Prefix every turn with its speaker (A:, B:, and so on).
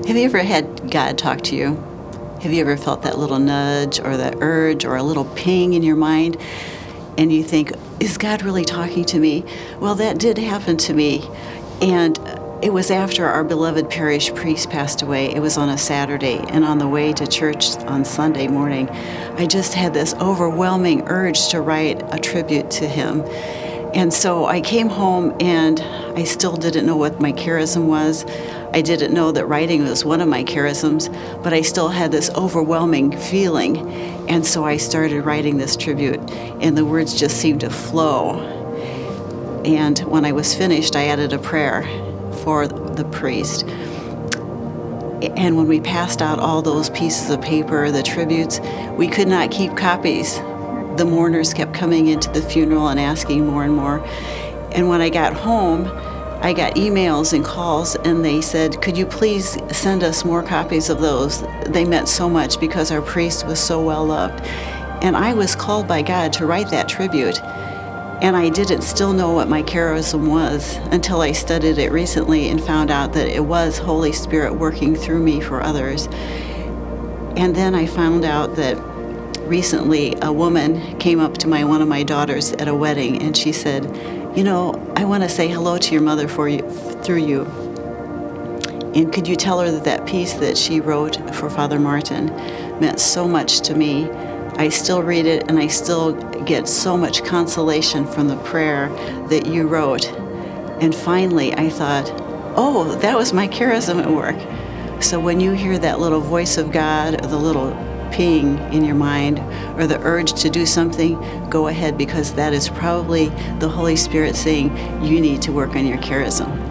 A: Have you ever had God talk to you? Have you ever felt that little nudge or that urge or a little ping in your mind? And you think, is God really talking to me? Well, that did happen to me. And it was after our beloved parish priest passed away. It was on a Saturday. And on the way to church on Sunday morning, I just had this overwhelming urge to write a tribute to him. And so I came home and I still didn't know what my charism was. I didn't know that writing was one of my charisms, but I still had this overwhelming feeling. And so I started writing this tribute, and the words just seemed to flow. And when I was finished, I added a prayer for the priest. And when we passed out all those pieces of paper, the tributes, we could not keep copies. The mourners kept coming into the funeral and asking more and more. And when I got home, I got emails and calls, and they said, could you please send us more copies of those? They meant so much because our priest was so well loved. And I was called by God to write that tribute. And I didn't still know what my charism was until I studied it recently and found out that it was Holy Spirit working through me for others. And then I found out that recently a woman came up to one of my daughters at a wedding, and she said, you know, I want to say hello to your mother through you. And could you tell her that piece that she wrote for Father Martin meant so much to me? I still read it, and I still get so much consolation from the prayer that you wrote. And finally, I thought, oh, that was my charism at work. So when you hear that little voice of God, or the little ping in your mind, or the urge to do something, go ahead, because that is probably the Holy Spirit saying you need to work on your charism.